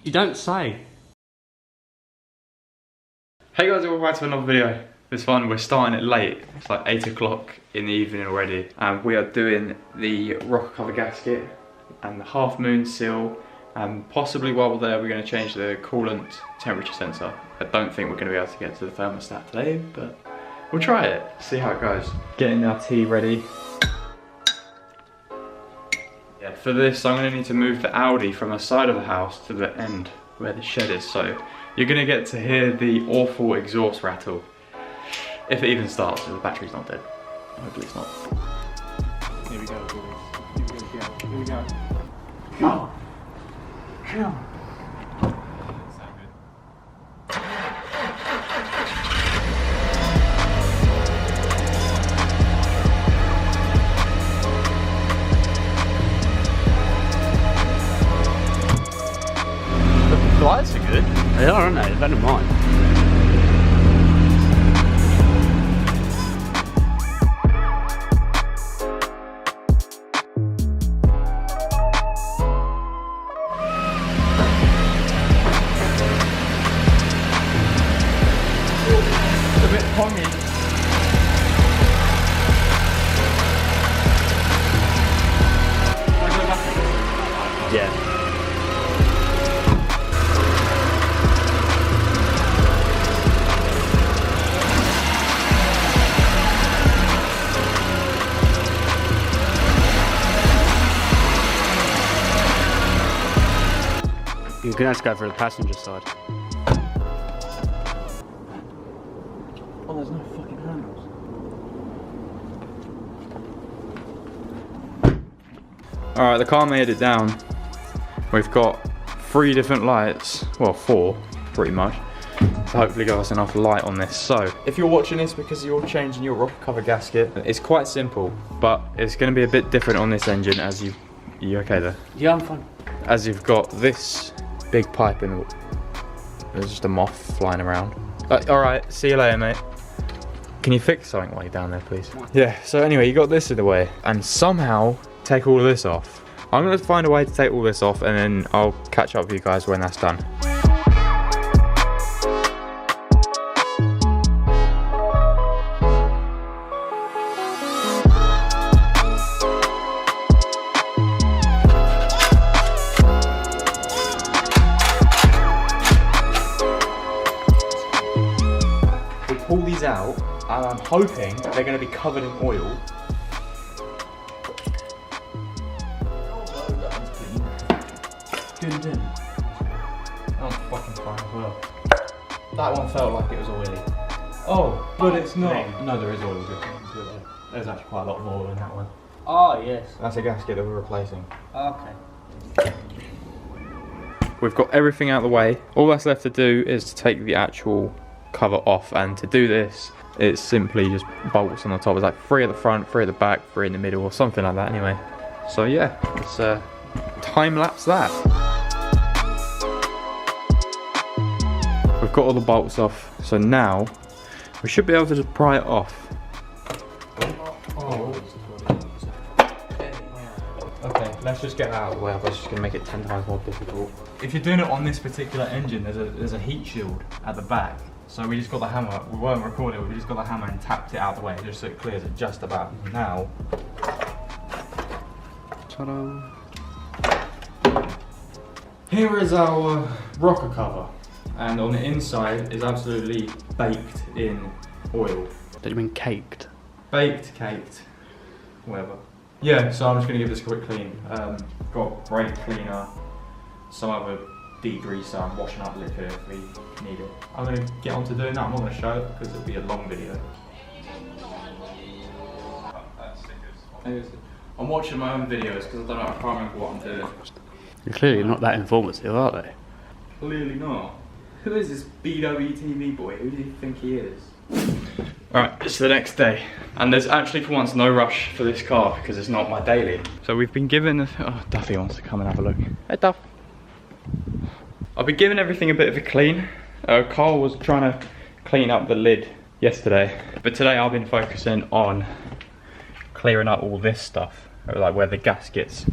You don't say. Hey guys, welcome back to another video. This one, we're starting it late. It's like 8 o'clock in the evening already. And we are doing the rocker cover gasket and the half moon seal. And possibly while we're there, we're going to change the coolant temperature sensor. I don't think we're going to be able to get to the thermostat today, but we'll try it, see how it goes. Getting our tea ready. Yeah, for this, I'm going to need to move the Audi from the side of the house to the end where the shed is. So you're going to get to hear the awful exhaust rattle. If it even starts, if the battery's not dead. Hopefully it's not. Here we go, boys. Here we go. Oh. Come. The lights are good. They are, aren't they? They're better than mine. A bit pongy. Yeah. You're gonna have to go for the passenger side. Oh, there's no fucking handles. Alright, the car made it down. We've got 3 different lights. Well, 4, pretty much. So hopefully give us enough light on this. So, if you're watching this because you're changing your rocker cover gasket, it's quite simple, but it's going to be a bit different on this engine as you okay there? Yeah, I'm fine. As you've got this big pipe and there's just a moth flying around. Alright, see you later, mate. Can you fix something while you're down there, please? Yeah, so anyway, you got this in the way, and somehow take all of this off. I'm gonna find a way to take all this off, and then I'll catch up with you guys when that's done. Pull these out, and I'm hoping they're going to be covered in oil. That one's fucking fine as well. That one felt like it was oily. Oh, but it's not. No, there is oil. There's actually quite a lot of oil in that one. Oh, yes. That's a gasket that we're replacing. Okay. We've got everything out of the way. All that's left to do is to take the actual cover off, and to do this it's simply just bolts on the top. It's like 3 at the front, 3 at the back, 3 in the middle, or something like that anyway. So yeah, let's time lapse that. We've got all the bolts off, so now we should be able to just pry it off. Okay, let's just get that out of the way, otherwise it's just going to make it 10 times more difficult. If you're doing it on this particular engine, there's a heat shield at the back. So we just got the hammer, we weren't recording, we just got the hammer and tapped it out of the way just so it clears it just about. Now, ta-da! Here is our rocker cover, and on the inside is absolutely baked in oil. Don't you mean caked? Baked, caked, whatever. Yeah, so I'm just going to give this a quick clean. Got brake cleaner, some other degreaser, I'm washing up liquor if we need it. I'm going to get on to doing that. I'm not going to show it because it'll be a long video. I'm watching my own videos because I can't remember what I'm doing. You're clearly not that informative, are they? Clearly not. Who is this BWTV boy? Who do you think he is? Alright, it's the next day, and there's actually for once no rush for this car because it's not my daily. So we've been given, oh, Duffy wants to come and have a look. Hey Duff. I've been giving everything a bit of a clean. Carl was trying to clean up the lid yesterday, but today I've been focusing on clearing up all this stuff. like where the gasket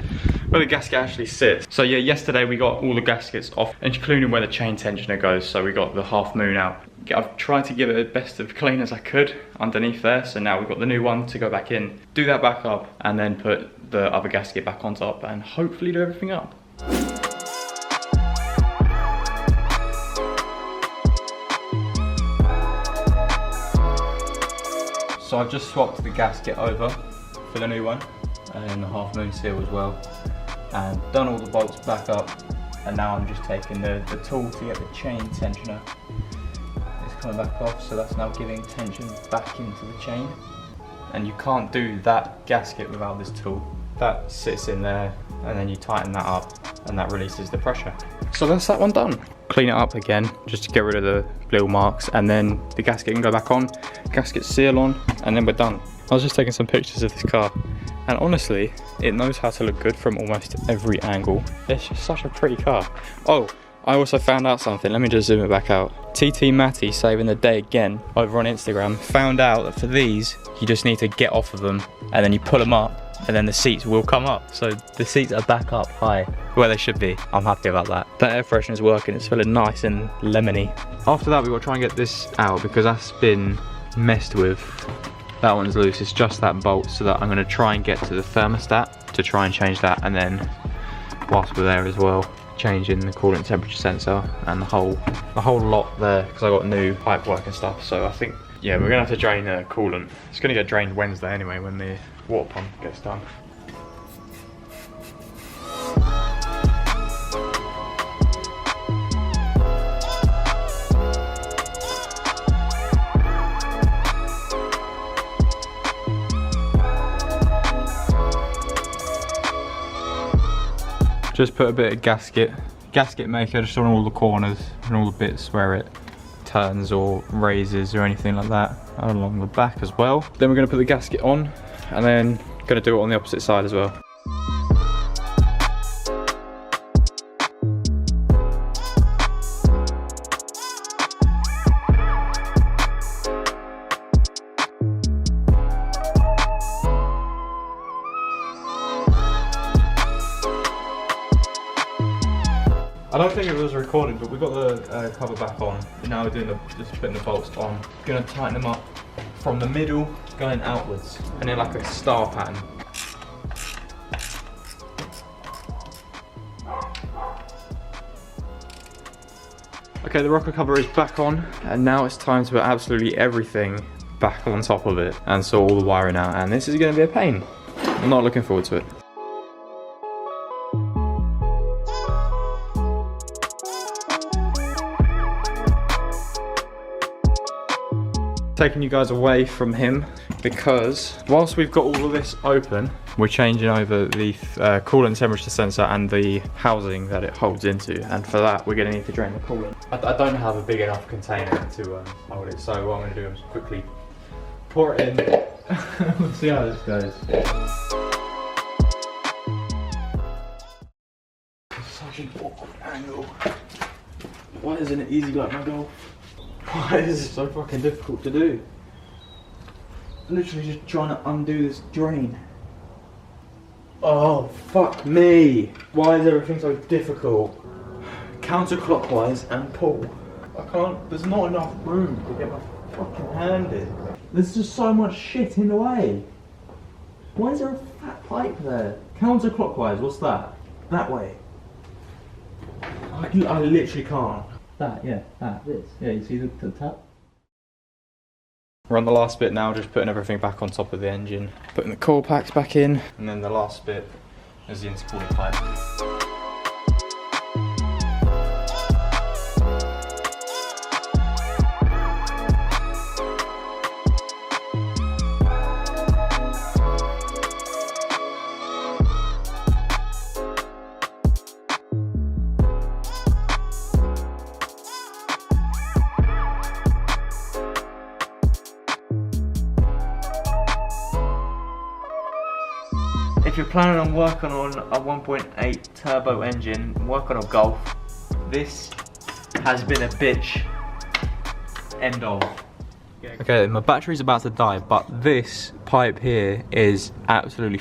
actually sits. So yeah, yesterday we got all the gaskets off, including where the chain tensioner goes. So we got the half moon out. I've tried to give it the best of clean as I could underneath there. So now we've got the new one to go back in, do that back up, and then put the other gasket back on top, and hopefully do everything up. So I've just swapped the gasket over for the new one, and the half moon seal as well, and done all the bolts back up, and now I'm just taking the tool to get the chain tensioner. It's coming back off, so that's now giving tension back into the chain. And you can't do that gasket without this tool. That sits in there, and then you tighten that up, and that releases the pressure. So that's that one done. Clean it up again, just to get rid of the little marks, and then the gasket can go back on, gasket seal on, and then we're done. I was just taking some pictures of this car, and honestly, it knows how to look good from almost every angle. It's just such a pretty car. Oh, I also found out something, let me just zoom it back out. TT Matty saving the day again over on Instagram, found out that for these, you just need to get off of them, and then you pull them up, and then the seats will come up. So the seats are back up high, where they should be. I'm happy about that. That air freshener is working, it's feeling nice and lemony. After that, we've got to try and get this out because that's been messed with. That one's loose, it's just that bolt, so that I'm gonna try and get to the thermostat to try and change that, and then whilst we're there as well, changing the coolant temperature sensor and the whole lot there, because I got new pipe work and stuff. So I think, yeah, we're gonna have to drain the coolant. It's gonna get drained Wednesday anyway when the water pump gets done. Just put a bit of gasket maker just on all the corners and all the bits where it turns or raises or anything like that, and along the back as well. Then we're going to put the gasket on, and then going to do it on the opposite side as well. I don't think it was recorded, but we got the cover back on. And now we're doing just putting the bolts on. Gonna tighten them up from the middle going outwards, and then like a star pattern. Okay, the rocker cover is back on, and now it's time to put absolutely everything back on top of it and sort all the wiring out. And this is gonna be a pain. I'm not looking forward to it. Taking you guys away from him, because whilst we've got all of this open, we're changing over the coolant temperature sensor and the housing that it holds into, and for that we're going to need to drain the coolant. I don't have a big enough container to hold it, so what I'm going to do is quickly pour it in. We'll see how this goes. Such an awkward angle. Why isn't it easy like my golf? Why is it so fucking difficult to do? Literally just trying to undo this drain. Oh, fuck me. Why is everything so difficult? Counterclockwise and pull. I can't, there's not enough room to get my fucking hand in. There's just so much shit in the way. Why is there a fat pipe there? Counterclockwise, what's that? That way. I literally can't. That, yeah, this. Yeah, you see the tap? We're on the last bit now, just putting everything back on top of the engine. Putting the coil packs back in, and then the last bit is the intercooling pipe. If you're planning on working on a 1.8 turbo engine, work on a Golf, this has been a bitch. End of. Okay, my battery's about to die, but this pipe here is absolutely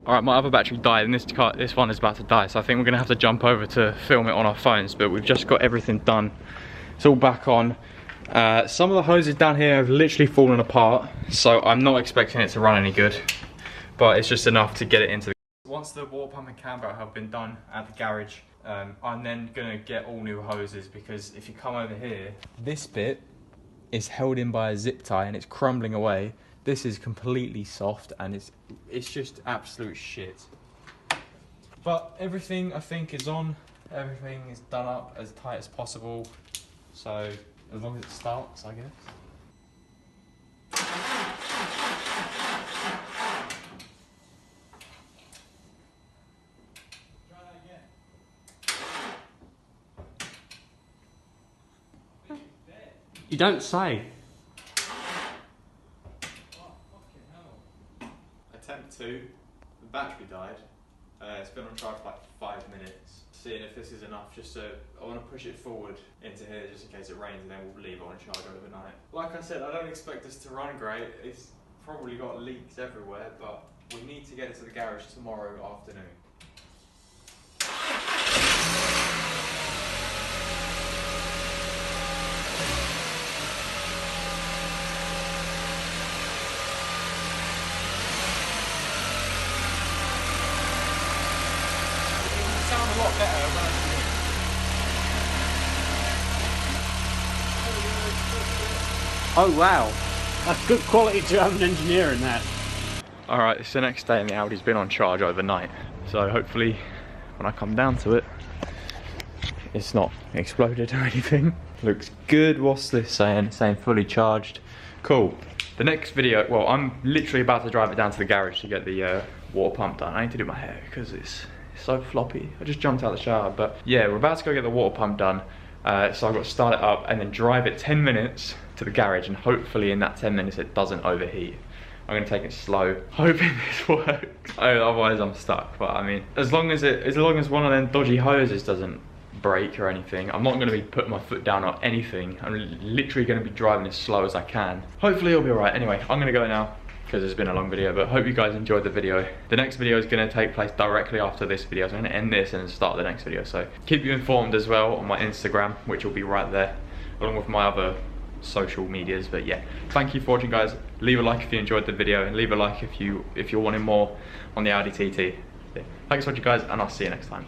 Alright, my other battery died and this one is about to die, so I think we're going to have to jump over to film it on our phones, but we've just got everything done. It's all back on. Some of the hoses down here have literally fallen apart, so I'm not expecting it to run any good, but it's just enough to get it into the... Once the water pump and cam belt have been done at the garage, I'm then going to get all new hoses, because if you come over here, this bit is held in by a zip tie and it's crumbling away. This is completely soft and it's just absolute shit. But everything I think is on, everything is done up as tight as possible, so as long as it starts, I guess. You don't say. Attempt 2, the battery died. It's been on charge for like 5 minutes. Seeing if this is enough, just so I want to push it forward into here just in case it rains, and then we'll leave it on charge overnight. Like I said, I don't expect this to run great. It's probably got leaks everywhere, but we need to get it to the garage tomorrow afternoon. A lot better when Oh wow, that's good quality German engineering there. Alright, it's the next day and the Audi's been on charge overnight, so hopefully when I come down to it, it's not exploded or anything. Looks good. What's this saying? It's saying fully charged. Cool. The next video, well, I'm literally about to drive it down to the garage to get the water pump done. I need to do my hair because it's so floppy. I just jumped out of the shower, but yeah, we're about to go get the water pump done. So I've got to start it up and then drive it 10 minutes to the garage, and hopefully in that 10 minutes it doesn't overheat. I'm gonna take it slow, hoping this works. Otherwise I'm stuck. But I mean, as long as one of them dodgy hoses doesn't break or anything, I'm not gonna be putting my foot down or anything. I'm literally gonna be driving as slow as I can. Hopefully it'll be alright. Anyway, I'm gonna go now, because it's been a long video, but hope you guys enjoyed the video. The next video is going to take place directly after this video, so I'm going to end this and then start the next video. So keep you informed as well on my Instagram, which will be right there, along with my other social medias. But yeah, thank you for watching, guys. Leave a like if you enjoyed the video, and leave a like if you're wanting more on the Audi TT. Yeah. Thanks for watching, guys, and I'll see you next time.